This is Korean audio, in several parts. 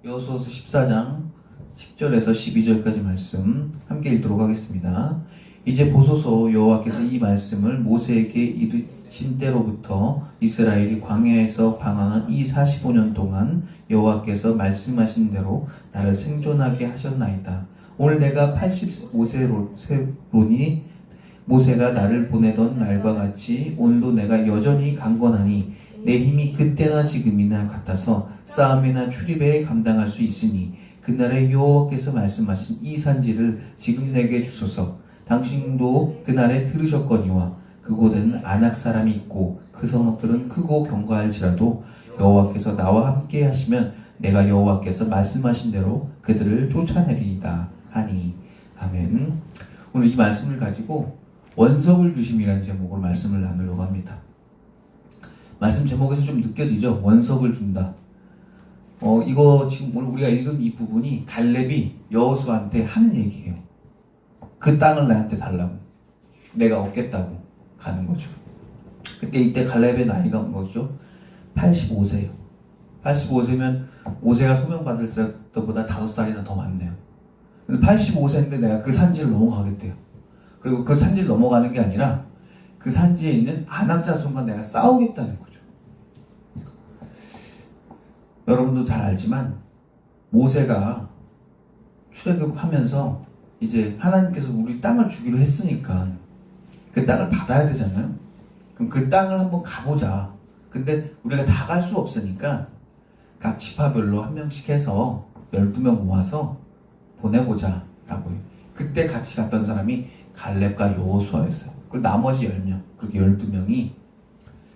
여호수아서 14장 10절에서 12절까지 말씀 함께 읽도록 하겠습니다. 이제 보소서, 여호와께서 이 말씀을 모세에게 이르신 때로부터 이스라엘이 광야에서 방황한 이 45년 동안 여호와께서 말씀하신 대로 나를 생존하게 하셨나이다. 오늘 내가 85세로니 모세가 나를 보내던 날과 같이 오늘도 내가 여전히 강건하니 내 힘이 그때나 지금이나 같아서 싸움이나 출입에 감당할 수 있으니 그날에 여호와께서 말씀하신 이 산지를 지금 내게 주소서. 당신도 그날에 들으셨거니와 그곳에는 아낙 사람이 있고 그 성읍들은 크고 견고할지라도 여호와께서 나와 함께 하시면 내가 여호와께서 말씀하신 대로 그들을 쫓아내리이다 하니. 아멘. 오늘 이 말씀을 가지고 원석을 주심이라는 제목으로 말씀을 나누려고 합니다. 말씀 제목에서 좀 느껴지죠? 원석을 준다. 이거 지금 오늘 우리가 읽은 이 부분이 갈렙이 여호수아한테 하는 얘기예요. 그 땅을 나한테 달라고, 내가 얻겠다고 가는 거죠. 그때 이때 갈렙의 나이가 뭐죠? 85세예요. 85세면 모세가 소명받을 때보다 5살이나 더 많네요. 근데 85세인데 내가 그 산지를 넘어가겠대요. 그리고 그 산지를 넘어가는 게 아니라 그 산지에 있는 아낙 자손과 내가 싸우겠다는 거죠. 여러분도 잘 알지만 모세가 출애굽하면서 이제 하나님께서 우리 땅을 주기로 했으니까 그 땅을 받아야 되잖아요. 그럼 그 땅을 한번 가보자. 근데 우리가 다 갈 수 없으니까 각 지파별로 한 명씩 해서 12명 모아서 보내보자 라고 해요. 그때 같이 갔던 사람이 갈렙과 여호수아였어요. 그리고 나머지 10명, 그렇게 12명이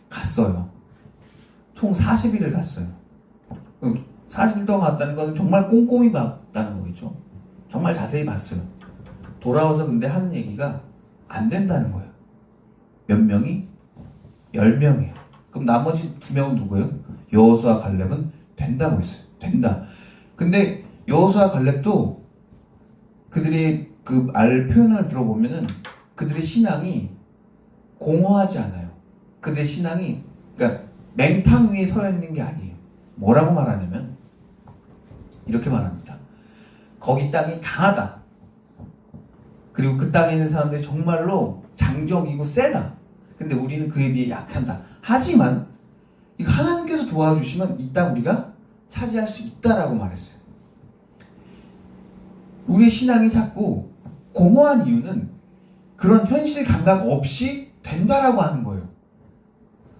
갔어요. 총 40일을 갔어요. 40일 동안 갔다는 건 정말 꼼꼼히 봤다는 거겠죠. 정말 자세히 봤어요. 돌아와서 근데 하는 얘기가 안 된다는 거예요. 몇 명이? 10명이에요. 그럼 나머지 2명은 누구예요? 여호수아 갈렙은 된다고 했어요. 된다. 근데 여호수아 갈렙도 그들의 그 표현을 들어보면은 그들의 신앙이 공허하지 않아요. 그들의 신앙이 그러니까 맹탕 위에 서 있는 게 아니에요. 뭐라고 말하냐면 이렇게 말합니다. 거기 땅이 강하다. 그리고 그 땅에 있는 사람들이 정말로 장정이고 세다. 근데 우리는 그에 비해 약한다. 하지만 이거 하나님께서 도와주시면 이 땅 우리가 차지할 수 있다라고 말했어요. 우리의 신앙이 자꾸 공허한 이유는 그런 현실 감각 없이 된다라고 하는 거예요.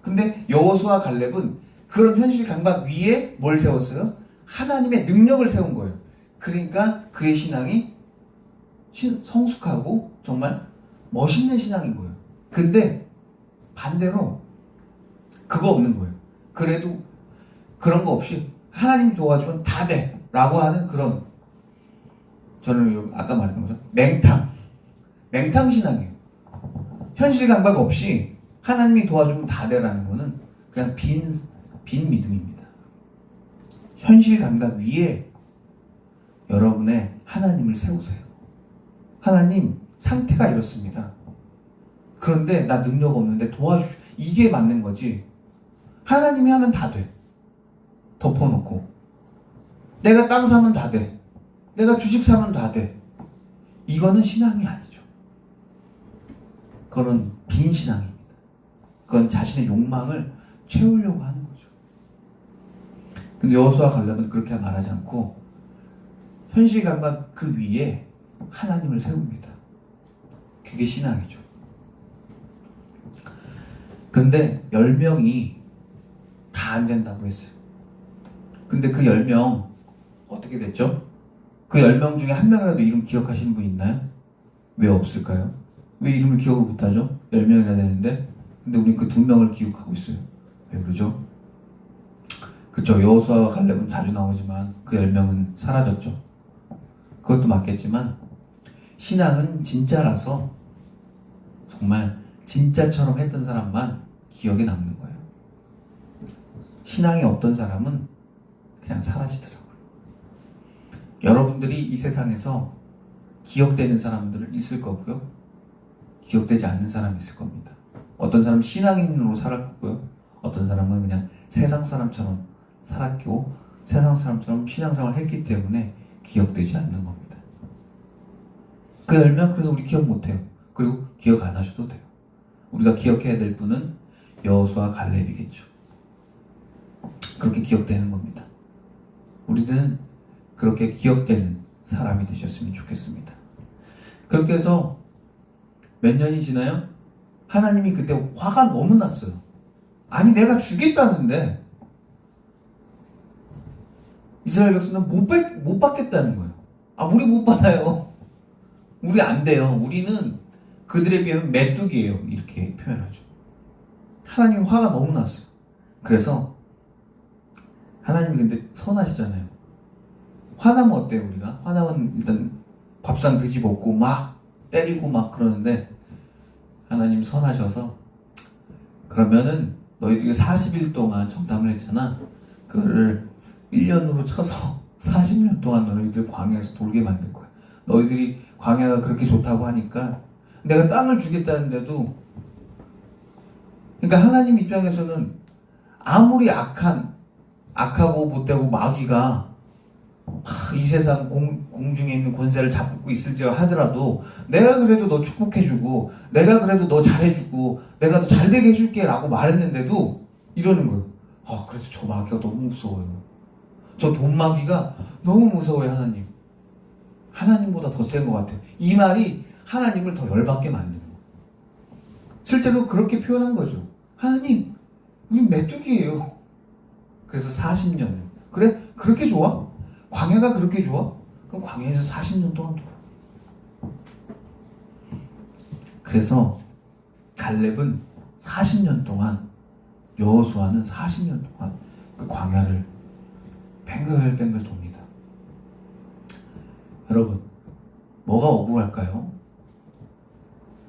근데 여호수아 갈렙은 그런 현실 감각 위에 뭘 세웠어요? 하나님의 능력을 세운 거예요. 그러니까 그의 신앙이 성숙하고 정말 멋있는 신앙인 거예요. 근데 반대로 그거 없는 거예요. 그래도 그런 거 없이 하나님 도와주면 다 돼 라고 하는 그런, 저는 아까 말했던 거죠. 맹탕 신앙이에요. 현실 감각 없이 하나님이 도와주면 다 돼라는 거는 그냥 빈 믿음입니다. 현실 감각 위에 여러분의 하나님을 세우세요. 하나님, 상태가 이렇습니다. 그런데 나 능력 없는데 도와주십시오. 이게 맞는 거지. 하나님이 하면 다 돼. 덮어놓고. 내가 땅 사면 다 돼. 내가 주식 사면 다 돼. 이거는 신앙이 아니죠. 그거는 빈 신앙입니다. 그건 자신의 욕망을 채우려고 하는 거죠. 근데 여호수아 갈렙은 그렇게 말하지 않고 현실 감각 그 위에 하나님을 세웁니다. 그게 신앙이죠. 근데 10명이 다 안 된다고 했어요. 근데 그 10명 어떻게 됐죠? 그 10명 중에 한 명이라도 이름 기억하시는 분 있나요? 왜 없을까요? 왜 이름을 기억을 못하죠? 10명이나 되는데. 근데 우린 그 2명을 기억하고 있어요. 왜 그러죠? 그쵸, 여호수아와 갈렙은 자주 나오지만 그 10명은 사라졌죠. 그것도 맞겠지만 신앙은 진짜라서 정말 진짜처럼 했던 사람만 기억에 남는 거예요. 신앙이 없던 사람은 그냥 사라지더라고요. 여러분들이 이 세상에서 기억되는 사람들 있을 거고요. 기억되지 않는 사람이 있을 겁니다. 어떤 사람은 신앙인으로 살았고요. 어떤 사람은 그냥 세상 사람처럼 살았고 세상 사람처럼 신앙생활을 했기 때문에 기억되지 않는 겁니다. 그 열면 그래서 우리 기억 못해요. 그리고 기억 안 하셔도 돼요. 우리가 기억해야 될 분은 여호수아 갈렙이겠죠. 그렇게 기억되는 겁니다. 우리는 그렇게 기억되는 사람이 되셨으면 좋겠습니다. 그렇게 해서 몇 년이 지나요? 하나님이 그때 화가 너무 났어요. 아니 내가 주겠다는데 이스라엘 백성은 못 받겠다는 거예요. 아 우리 못 받아요. 우리 안 돼요. 우리는 그들에 비하면 메뚜기예요. 이렇게 표현하죠. 하나님 화가 너무 났어요. 그래서 하나님이 근데 선하시잖아요. 화나면 어때요 우리가? 화나면 일단 밥상 뒤집었고 막 때리고 막 그러는데 하나님 선하셔서 그러면은 너희들이 40일 동안 정탐을 했잖아. 그거를 1년으로 쳐서 40년 동안 너희들 광야에서 돌게 만들 거야. 너희들이 광야가 그렇게 좋다고 하니까 내가 땅을 주겠다는데도 그러니까 하나님 입장에서는 아무리 악하고 못되고 마귀가 이 세상 공중에 있는 권세를 잡고 있을지 하더라도 내가 그래도 너 축복해주고 내가 그래도 너 잘해주고 내가 너 잘되게 해줄게 라고 말했는데도 이러는 거예요. 그래도 저 마귀가 너무 무서워요. 저 돈마귀가 너무 무서워요. 하나님보다 더 센 것 같아요. 이 말이 하나님을 더 열받게 만드는 거예요. 실제로 그렇게 표현한 거죠. 하나님 우리 메뚜기예요. 그래서 40년을 그래? 그렇게 좋아? 광야가 그렇게 좋아? 그럼 광야에서 40년 동안 돌아. 그래서 갈렙은 40년 동안 여호수아는 40년 동안 그 광야를 뱅글뱅글 돕니다. 여러분 뭐가 억울할까요?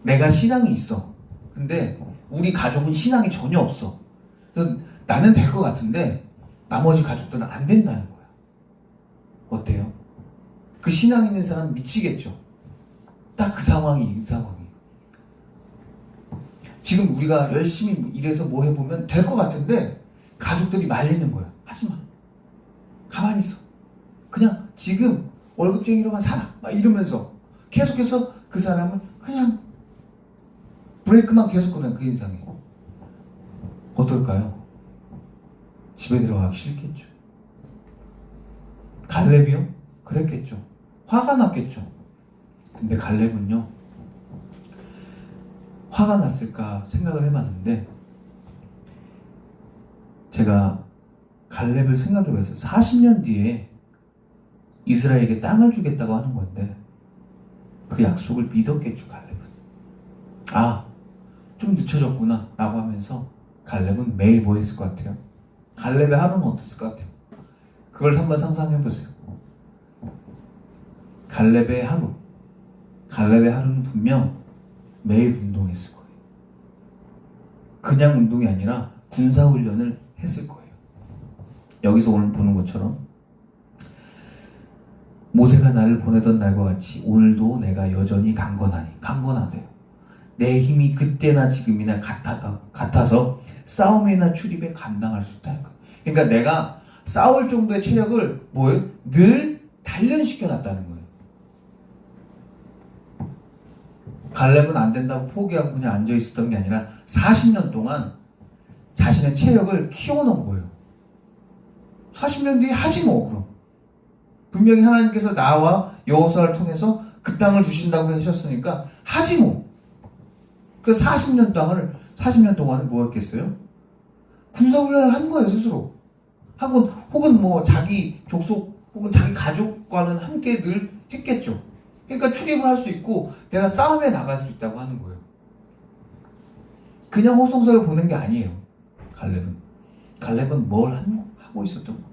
내가 신앙이 있어. 근데 우리 가족은 신앙이 전혀 없어. 그래서 나는 될 것 같은데 나머지 가족들은 안 된다는 거야. 어때요? 그 신앙 있는 사람은 미치겠죠. 딱 그 상황이 지금 우리가 열심히 일해서 뭐 해보면 될 것 같은데 가족들이 말리는 거야. 하지마. 가만히 있어. 그냥 지금 월급쟁이로만 살아. 막 이러면서 계속해서 그 사람을 그냥 브레이크만 계속 꺼내. 그 인상에 어떨까요? 집에 들어가기 싫겠죠. 갈렙이요? 그랬겠죠. 화가 났겠죠. 근데 갈렙은요, 화가 났을까 생각을 해봤는데, 제가 갈렙을 생각해봤어요. 40년 뒤에 이스라엘에게 땅을 주겠다고 하는 건데, 그 약속을 믿었겠죠, 갈렙은. 좀 늦춰졌구나, 라고 하면서 갈렙은 매일 뭐 했을 것 같아요? 갈렙의 하루는 어땠을 것 같아요? 그걸 한번 상상해보세요. 갈렙의 하루는 분명 매일 운동했을 거예요. 그냥 운동이 아니라 군사훈련을 했을 거예요. 여기서 오늘 보는 것처럼 모세가 나를 보내던 날과 같이 오늘도 내가 여전히 강건하대요. 내 힘이 그때나 지금이나 같아서 싸움이나 출입에 감당할 수 있다는 거예요. 그러니까 내가 싸울 정도의 체력을 늘 단련시켜 놨다는 거예요. 갈렙은 안 된다고 포기하고 그냥 앉아 있었던 게 아니라 40년 동안 자신의 체력을 키워놓은 거예요. 40년 뒤에 하지 뭐 그럼. 분명히 하나님께서 나와 여호수아를 통해서 그 땅을 주신다고 하셨으니까 하지 뭐. 그래서 40년 동안은 뭐 했겠어요? 군사훈련을 한 거예요, 스스로. 혹은 뭐 자기 족속 혹은 자기 가족과는 함께 늘 했겠죠. 그러니까 출입을 할 수 있고 내가 싸움에 나갈 수 있다고 하는 거예요. 그냥 호송서를 보낸 게 아니에요. 갈렙은 뭘 하고 있었던 거예요.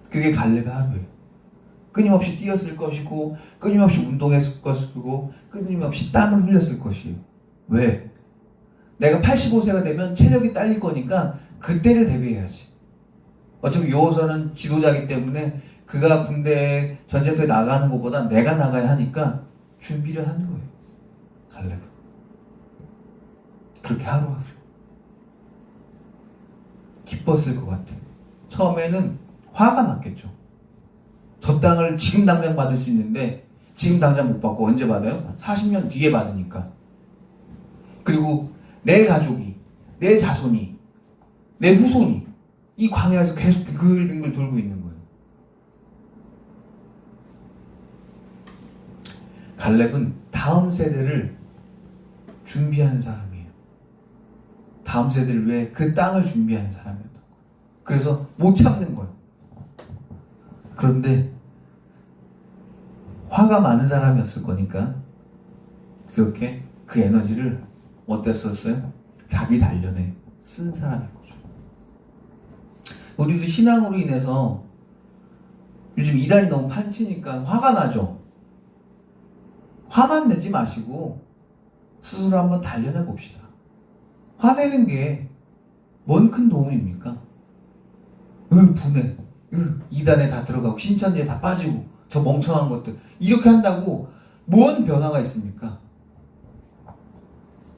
그게 갈렙의 하루예요. 끊임없이 뛰었을 것이고 끊임없이 운동했을 것이고 끊임없이 땀을 흘렸을 것이에요. 왜? 내가 85세가 되면 체력이 딸릴 거니까 그때를 대비해야지. 어차피 여호수아는 지도자이기 때문에 그가 군대에 전쟁터에 나가는 것보다 내가 나가야 하니까 준비를 하는 거예요. 갈렙은. 그렇게 하루하루 기뻤을 것 같아요. 처음에는 화가 났겠죠. 저 땅을 지금 당장 받을 수 있는데 지금 당장 못 받고 언제 받아요? 40년 뒤에 받으니까. 그리고 내 가족이, 내 자손이, 내 후손이 이 광야에서 계속 빙글빙글 돌고 있는 거예요. 갈렙은 다음 세대를 준비하는 사람이에요. 다음 세대를 위해 그 땅을 준비하는 사람이었던 거예요. 그래서 못 참는 거예요. 그런데 화가 많은 사람이었을 거니까 그렇게 그 에너지를 어디다 썼어요? 자기 단련에 쓴 사람인 거죠. 우리도 신앙으로 인해서 요즘 이단이 너무 판치니까 화가 나죠. 화만 내지 마시고 스스로 한번 단련해 봅시다. 화내는 게 뭔 큰 도움입니까? 분해, 이단에 다 들어가고 신천지에 다 빠지고 저 멍청한 것들 이렇게 한다고 뭔 변화가 있습니까?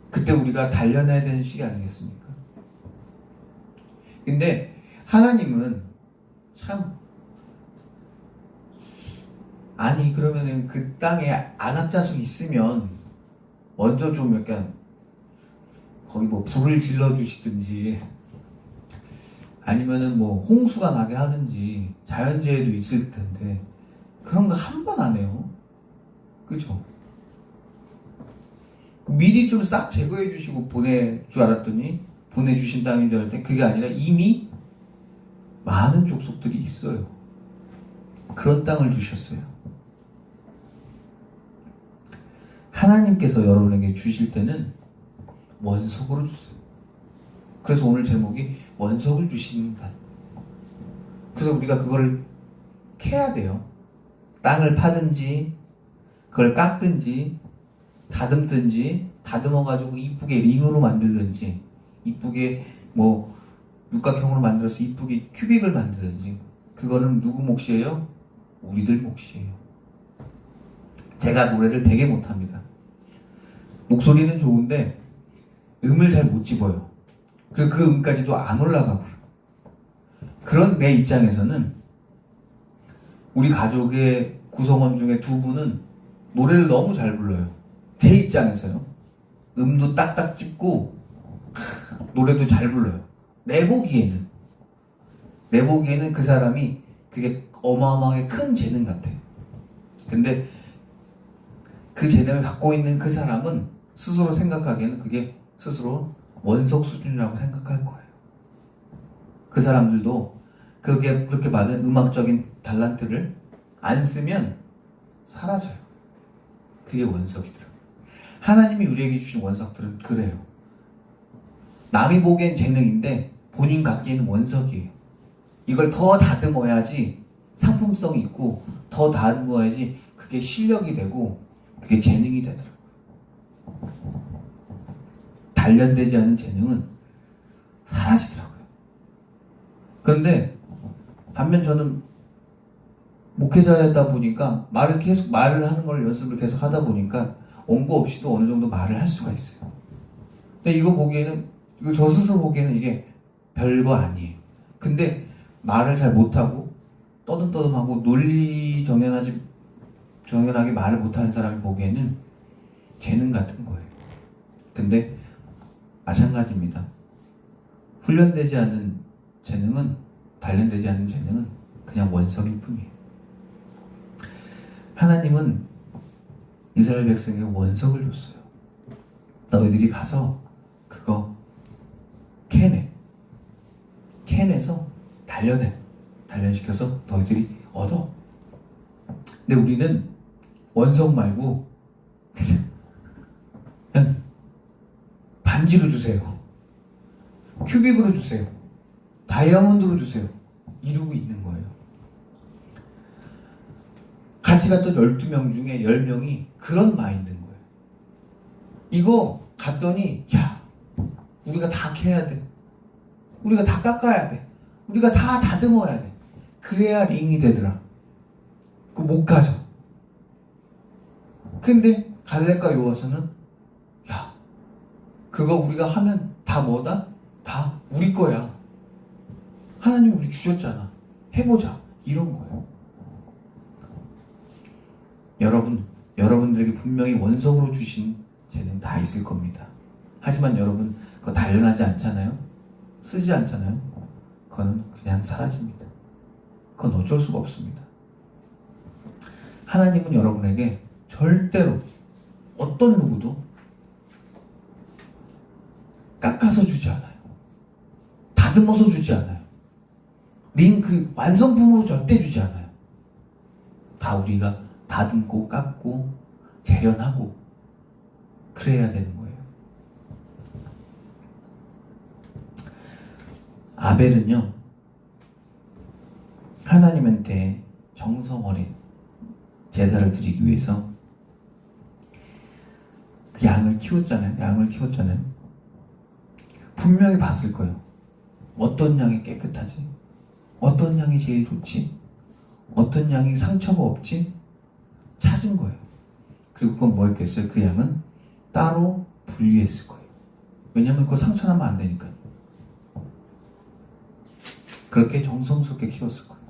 그때 우리가 단련해야 되는 시기 아니겠습니까? 근데 하나님은 참 아니 그러면은 그 땅에 안압자손이 있으면 먼저 좀 약간 거기 뭐 불을 질러 주시든지 아니면은 뭐 홍수가 나게 하든지 자연재해도 있을 텐데 그런 거 한 번 안 해요. 그죠? 미리 좀 싹 제거해 주시고 보낼 줄 알았더니 보내주신 땅인 줄 알았더니 그게 아니라 이미 많은 족속들이 있어요. 그런 땅을 주셨어요. 하나님께서 여러분에게 주실 때는 원석으로 주세요. 그래서 오늘 제목이 원석을 주신다. 그래서 우리가 그걸 캐야 돼요. 땅을 파든지 그걸 깎든지 다듬든지 다듬어가지고 이쁘게 링으로 만들든지 이쁘게 뭐 육각형으로 만들어서 이쁘게 큐빅을 만들든지 그거는 누구 몫이에요? 우리들 몫이에요. 제가 노래를 되게 못합니다. 목소리는 좋은데 음을 잘 못 집어요. 그리고 그 음까지도 안 올라가고요. 그런 내 입장에서는 우리 가족의 구성원 중에 두 분은 노래를 너무 잘 불러요. 제 입장에서요. 음도 딱딱 짚고 노래도 잘 불러요. 내 보기에는 그 사람이 그게 어마어마하게 큰 재능 같아요. 근데 그 재능을 갖고 있는 그 사람은 스스로 생각하기에는 그게 스스로 원석 수준이라고 생각할 거예요. 그 사람들도 그게 그렇게 받은 음악적인 달란트를 안 쓰면 사라져요. 그게 원석이더라고요. 하나님이 우리에게 주신 원석들은 그래요. 남이 보기엔 재능인데 본인 갖기에는 원석이에요. 이걸 더 다듬어야지 상품성이 있고 더 다듬어야지 그게 실력이 되고 그게 재능이 되더라고요. 단련되지 않은 재능은 사라지더라고요. 그런데 반면 저는 목회자였다 보니까 계속 말을 하는 걸 연습을 계속 하다 보니까 원고 없이도 어느 정도 말을 할 수가 있어요. 근데 이거 저 스스로 보기에는 이게 별거 아니에요. 근데 말을 잘 못하고 떠듬떠듬하고 논리 정연하게 말을 못하는 사람이 보기에는 재능 같은 거예요. 근데 마찬가지입니다. 훈련되지 않은 재능은, 단련되지 않은 재능은 그냥 원석일 뿐이에요. 하나님은 이스라엘 백성에게 원석을 줬어요. 너희들이 가서 그거 캐내서 단련시켜서 너희들이 얻어. 근데 우리는 원석 말고 그냥 반지로 주세요. 큐빅으로 주세요. 다이아몬드로 주세요. 이러고 있는 거예요. 같이 갔던 12명 중에 10명이 그런 마인드인 거예요. 이거 갔더니 우리가 다 캐야 돼. 우리가 다 깎아야 돼. 우리가 다 다듬어야 돼. 그래야 링이 되더라. 그거 못 가져. 근데 갈렙과 여호와서는 그거 우리가 하면 다 뭐다? 다 우리 거야. 하나님 우리 주셨잖아. 해보자. 이런 거예요. 여러분들에게 분명히 원석으로 주신 재능 다 있을 겁니다. 하지만 여러분 그거 단련하지 않잖아요. 쓰지 않잖아요. 그거는 그냥 사라집니다. 그건 어쩔 수가 없습니다. 하나님은 여러분에게 절대로 어떤 누구도 깎아서 주지 않아요. 다듬어서 주지 않아요. 그 완성품으로 절대 주지 않아요. 다 우리가 다듬고 깎고 재련하고 그래야 되는 거예요. 아벨은요, 하나님한테 정성 어린 제사를 드리기 위해서 그 양을 키웠잖아요. 분명히 봤을 거예요. 어떤 양이 깨끗하지? 어떤 양이 제일 좋지? 어떤 양이 상처가 없지? 찾은 거예요. 그리고 그건 뭐였겠어요? 그 양은 따로 분리했을 거예요. 왜냐면 그거 상처나면 안 되니까. 그렇게 정성스럽게 키웠을 거예요.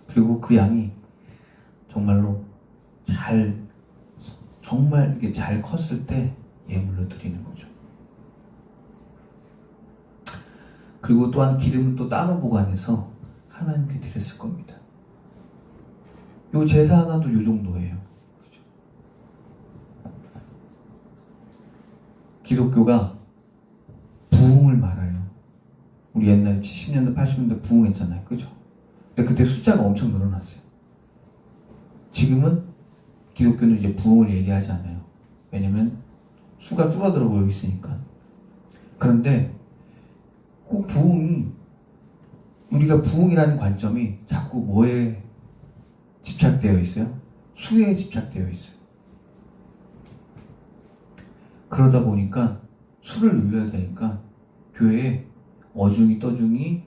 그리고 그 양이 정말로 정말 이게 잘 컸을 때 예물로 드리는 거죠. 그리고 또한 기름은 또 따로 보관해서 하나님께 드렸을 겁니다. 요 제사 하나도 요 정도예요. 그렇죠? 기독교가 부흥을 말아요. 우리 옛날에 70년대, 80년대 부흥했잖아요. 그죠? 근데 그때 숫자가 엄청 늘어났어요. 지금은 기독교는 이제 부흥을 얘기하지 않아요. 왜냐면 수가 줄어들고 있으니까. 그런데 꼭 우리가 부흥이라는 관점이 자꾸 뭐에 집착되어 있어요? 수에 집착되어 있어요. 그러다 보니까 수를 늘려야 되니까 교회에 어중이 떠중이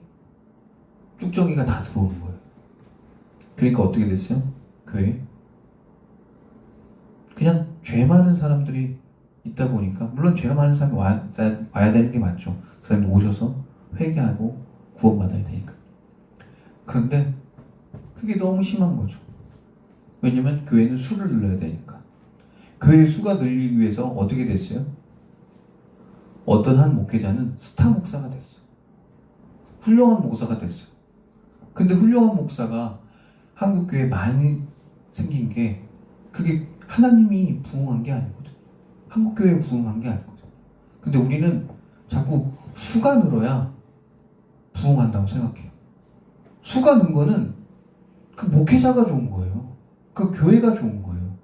쭉정이가 다 들어오는 거예요. 그러니까 어떻게 됐어요? 교회에 그냥 죄 많은 사람들이 있다 보니까, 물론 죄가 많은 사람이 와야 되는 게 맞죠. 그 사람이 오셔서 회개하고 구원받아야 되니까. 그런데 그게 너무 심한 거죠. 왜냐면 교회는 수를 늘려야 되니까. 교회의 수가 늘리기 위해서 어떻게 됐어요? 어떤 한 목회자는 스타 목사가 됐어요. 훌륭한 목사가 됐어요. 근데 훌륭한 목사가 한국교회에 많이 생긴 게 그게 하나님이 부흥한 게 아니거든. 한국교회에 부흥한 게 아니거든. 근데 우리는 자꾸 수가 늘어야 부흥한다고 생각해요. 수가 는 거는 그 목회자가 좋은 거예요. 그 교회가 좋은 거예요.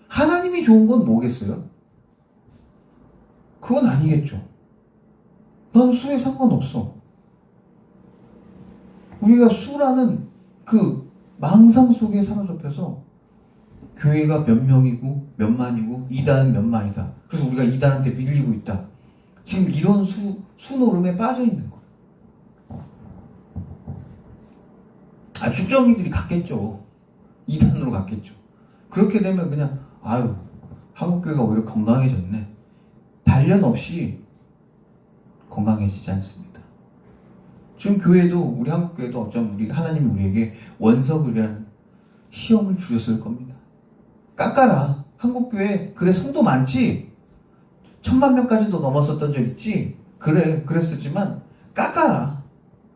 하나님이 좋은 건 뭐겠어요? 그건 아니겠죠. 난 수에 상관없어. 우리가 수라는 그 망상 속에 사로잡혀서 교회가 몇 명이고 몇 만이고 이단은 몇 만이다. 그래서 우리가 이단한테 밀리고 있다. 지금 이런 수노름에 빠져 있는 거예요. 쭉정이들이 갔겠죠. 이단으로 갔겠죠. 그렇게 되면 그냥 한국교회가 오히려 건강해졌네. 단련 없이 건강해지지 않습니다. 지금 교회도, 우리 한국교회도 어쩌면 하나님이 우리에게 원석이라는 시험을 주셨을 겁니다. 깎아라. 한국교회 그래 성도 많지? 1000만 명까지도 넘었었던 적 있지? 그래 그랬었지만 깎아라.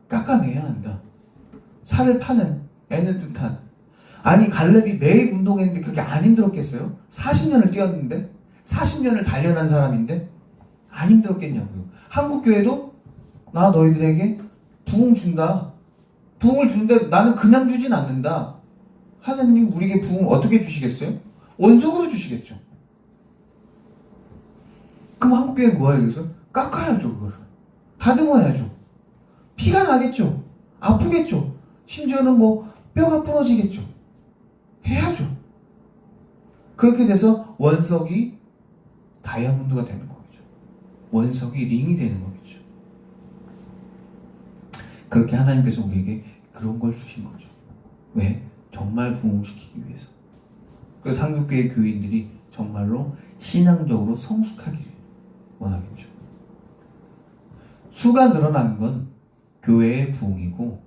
깎아내야 한다. 살을 파는 애는 듯한. 아니 갈렙이 매일 운동했는데 그게 안 힘들었겠어요? 40년을 뛰었는데? 40년을 단련한 사람인데? 안 힘들었겠냐고요. 한국교회도 나 너희들에게 부흥 준다. 부흥을 주는데 나는 그냥 주진 않는다. 하나님 우리에게 부흥을 어떻게 주시겠어요? 원석으로 주시겠죠. 그럼 한국교회는 뭐야 여기서? 깎아야죠. 그걸 다듬어야죠. 피가 나겠죠. 아프겠죠. 심지어는 뼈가 부러지겠죠. 해야죠. 그렇게 돼서 원석이 다이아몬드가 되는 거죠. 원석이 링이 되는 거겠죠. 그렇게 하나님께서 우리에게 그런 걸 주신 거죠. 왜? 정말 부흥시키기 위해서. 그래서 한국교회 교인들이 정말로 신앙적으로 성숙하기를 원하겠죠. 수가 늘어나는 건 교회의 부흥이고,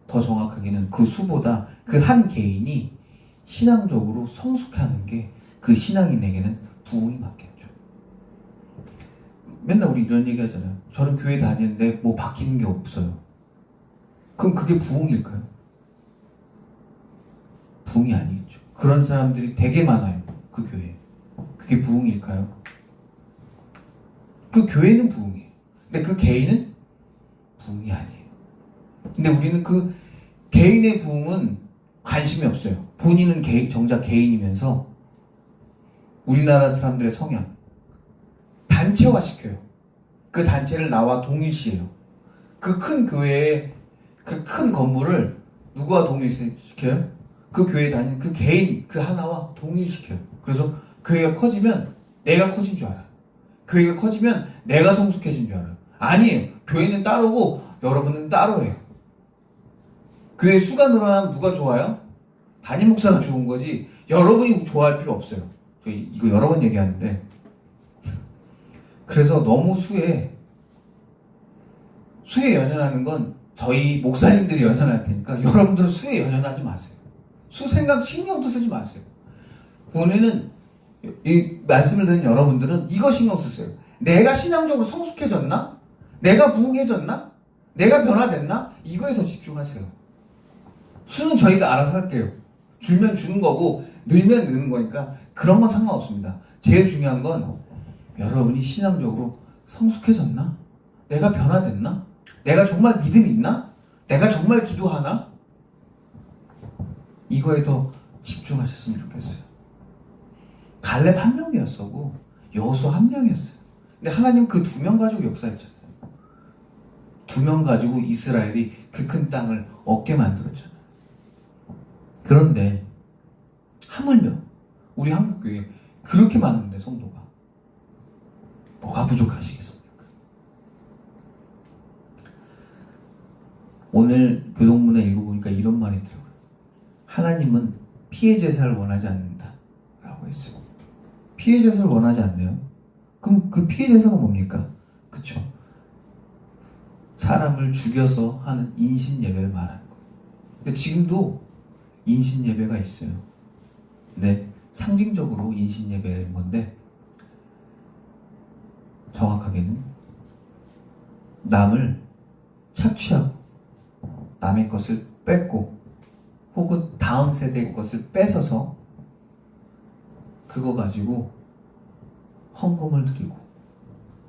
더 정확하게는 그 수보다 그 한 개인이 신앙적으로 성숙하는 게 그 신앙인에게는 부흥이 맞겠죠. 맨날 우리 이런 얘기 하잖아요. 저는 교회 다니는데 뭐 바뀌는 게 없어요. 그럼 그게 부흥일까요? 부흥이 아니겠죠. 그런 사람들이 되게 많아요. 그 교회에. 그게 부흥일까요? 그 교회는 부흥이에요. 근데 그 개인은 부흥이 아니에요. 근데 우리는 그 개인의 부흥은 관심이 없어요. 본인은 정작 개인이면서 우리나라 사람들의 성향 단체화 시켜요. 그 단체를 나와 동일시해요. 그 큰 교회의 그 큰 건물을 누구와 동일시켜요? 그 교회에 다니는 그 개인 그 하나와 동일시켜요. 그래서 교회가 커지면 내가 커진 줄 알아요. 교회가 커지면 내가 성숙해진 줄 알아요. 아니에요. 교회는 따로고 여러분은 따로예요. 교회 수가 늘어나면 누가 좋아요? 담임 목사가 좋은 거지 여러분이 좋아할 필요 없어요. 저 이거 여러 번 얘기하는데, 그래서 너무 수에 연연하는 건 저희 목사님들이 연연할 테니까 여러분들은 수에 연연하지 마세요. 수 생각 신경도 쓰지 마세요. 본인은 이 말씀을 듣는 여러분들은 이거 신경 쓰세요. 내가 신앙적으로 성숙해졌나? 내가 부흥해졌나? 내가 변화됐나? 이거에 더 집중하세요. 수는 저희가 알아서 할게요. 줄면 주는 거고 늘면 느는 거니까 그런 건 상관없습니다. 제일 중요한 건 여러분이 신앙적으로 성숙해졌나? 내가 변화됐나? 내가 정말 믿음 있나? 내가 정말 기도하나? 이거에 더 집중하셨으면 좋겠어요. 갈렙 한 명이었고 여호수아 한 명이었어요. 근데 하나님 그 2명 가지고 역사했잖아요. 2명 가지고 이스라엘이 그 큰 땅을 얻게 만들었잖아요. 그런데 하물며 우리 한국교회 그렇게 많은데 성도가 뭐가 부족하시겠습니까? 오늘 교동문에 읽어보니까 이런 말이 있더라고요. 하나님은 피해 제사를 원하지 않는다 라고 했어요. 피해 제사를 원하지 않네요. 그럼 그 피해 제사가 뭡니까? 그쵸? 사람을 죽여서 하는 인신 예배를 말하는 거예요. 근데 지금도 인신 예배가 있어요. 근데 상징적으로 인신 예배인 건데, 정확하게는 남을 착취하고 남의 것을 뺏고 혹은 다음 세대의 것을 뺏어서 그거 가지고 헌금을 드리고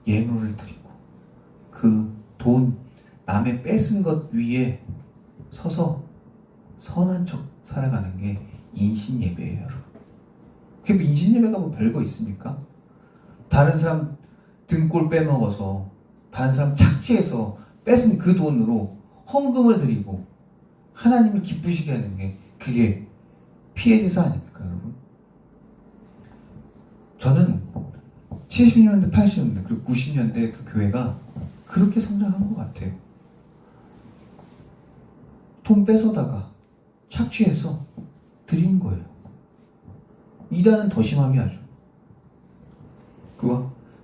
예물을 드리고 그 돈 남의 뺏은 것 위에 서서 선한 척 살아가는 게 인신 예배예요, 여러분. 그게 인신 예배가 뭐 별거 있습니까? 다른 사람 등골 빼먹어서 다른 사람 착취해서 뺏은 그 돈으로 헌금을 드리고 하나님을 기쁘시게 하는 게 그게 피해 제사 아닙니까, 여러분? 저는 70년대, 80년대 그리고 90년대 그 교회가 그렇게 성장한 것 같아요. 돈 뺏어다가 착취해서 드린 거예요. 이단은 더 심하게 하죠.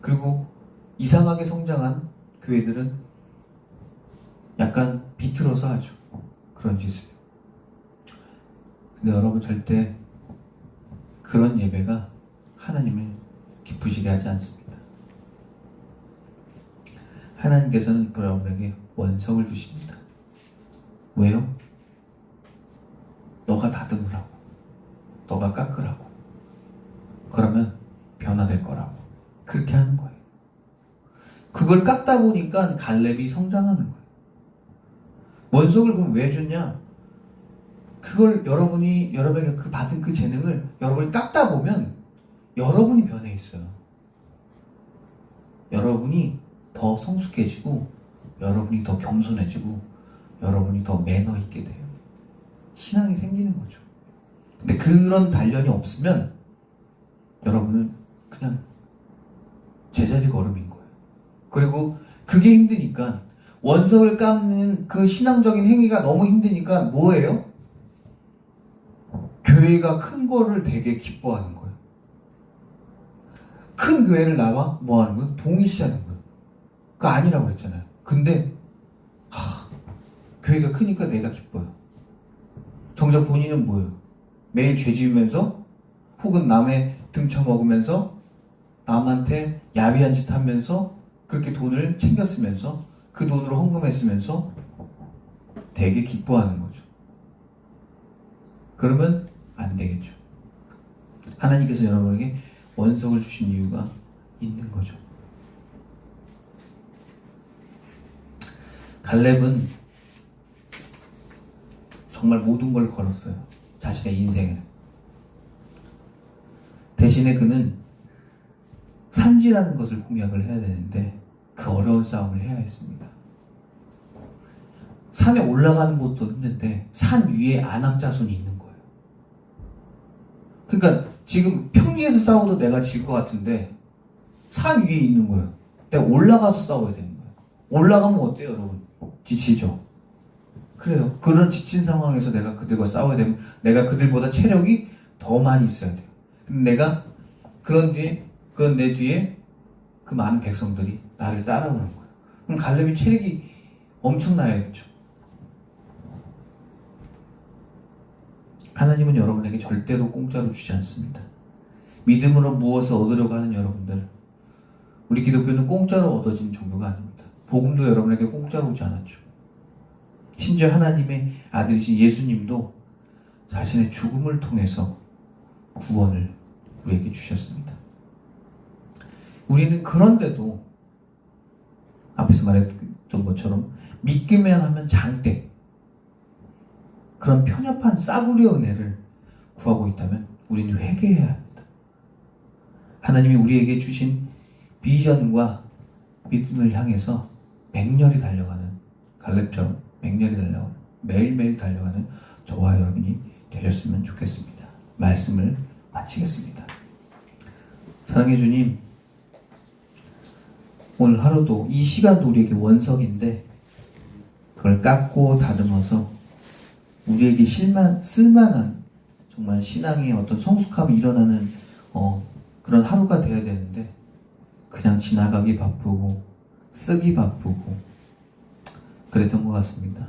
그리고 이상하게 성장한 교회들은 약간 비틀어서 하죠. 그런 짓을. 근데 여러분, 절대 그런 예배가 하나님을 기쁘시게 하지 않습니다. 하나님께서는 여러분에게 원석을 주십니다. 왜요? 너가 다듬으라고, 너가 깎으라고, 그러면 변화될 거라고 그렇게 하는 거예요. 그걸 깎다 보니까 갈렙이 성장하는 거예요. 원석을 그럼 왜 줬냐? 그걸 여러분에게 그 받은 그 재능을 여러분이 깎다 보면 여러분이 변해 있어요. 여러분이 더 성숙해지고 여러분이 더 겸손해지고 여러분이 더 매너 있게 돼요. 신앙이 생기는 거죠. 근데 그런 단련이 없으면 여러분은 그냥 제자리 걸음인 거예요. 그리고 그게 힘드니까, 원석을 깎는 그 신앙적인 행위가 너무 힘드니까 뭐예요? 교회가 큰 거를 되게 기뻐하는 거예요. 큰 교회를 나와 뭐 하는 거예요? 동일시하는 거예요. 그거 아니라고 그랬잖아요. 근데 교회가 크니까 내가 기뻐요. 정작 본인은 뭐예요? 매일 죄 지으면서 혹은 남의 등쳐먹으면서 남한테 야비한 짓 하면서 그렇게 돈을 챙겨 쓰면서 그 돈으로 헌금했으면서 되게 기뻐하는 거죠. 그러면 안 되겠죠. 하나님께서 여러분에게 원석을 주신 이유가 있는 거죠. 갈렙은 정말 모든 걸 걸었어요. 자신의 인생에. 대신에 그는 산지라는 것을 공략을 해야 되는데 그 어려운 싸움을 해야 했습니다. 산에 올라가는 것도 힘든데 산 위에 아낙자손이 있는 거예요. 그러니까 지금 평지에서 싸워도 내가 질 것 같은데 산 위에 있는 거예요. 내가 올라가서 싸워야 되는 거예요. 올라가면 어때요, 여러분? 지치죠? 그래요. 그런 지친 상황에서 내가 그들과 싸워야 되면 내가 그들보다 체력이 더 많이 있어야 돼요. 근데 내가 그런 내 뒤에 그 많은 백성들이 나를 따라오는 거예요. 그럼 갈렙이 체력이 엄청나야겠죠. 하나님은 여러분에게 절대로 공짜로 주지 않습니다. 믿음으로 무엇을 얻으려고 하는 여러분들, 우리 기독교는 공짜로 얻어진 종교가 아닙니다. 복음도 여러분에게 공짜로 오지 않았죠. 심지어 하나님의 아들이신 예수님도 자신의 죽음을 통해서 구원을 우리에게 주셨습니다. 우리는 그런데도 앞에서 말했던 것처럼 믿기만 하면 장대, 그런 편협한 싸구려 은혜를 구하고 있다면 우리는 회개해야 합니다. 하나님이 우리에게 주신 비전과 믿음을 향해서 맹렬히 달려가는, 갈렙처럼 맹렬히 달려가는, 매일매일 달려가는 저와 여러분이 되셨으면 좋겠습니다. 말씀을 마치겠습니다. 사랑해 주님, 오늘 하루도 이 시간도 우리에게 원석인데 그걸 깎고 다듬어서 우리에게 쓸만한 정말 신앙의 어떤 성숙함이 일어나는 그런 하루가 되어야 되는데 그냥 지나가기 바쁘고 쓰기 바쁘고 그랬던 것 같습니다.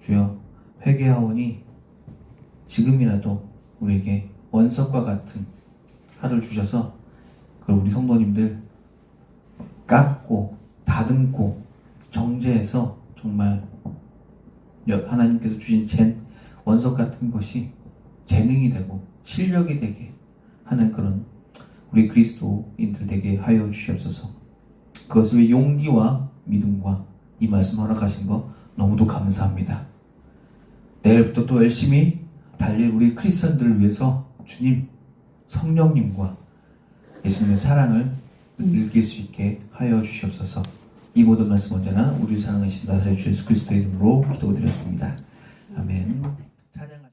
주여, 회개하오니 지금이라도 우리에게 원석과 같은 하루를 주셔서 그걸 우리 성도님들 깎고 다듬고 정제해서 정말 하나님께서 주신 원석 같은 것이 재능이 되고 실력이 되게 하는 그런 우리 그리스도인들 되게 하여 주시옵소서. 그것을 위해 용기와 믿음과 이 말씀 허락하신 거 너무도 감사합니다. 내일부터 또 열심히 달릴 우리 크리스천들을 위해서 주님, 성령님과 예수님의 사랑을 느낄 수 있게 하여 주시옵소서. 이 모든 말씀 언제나 우리 사랑하신 나사렛 주 예수 그리스도의 이름으로 기도드렸습니다. 아멘.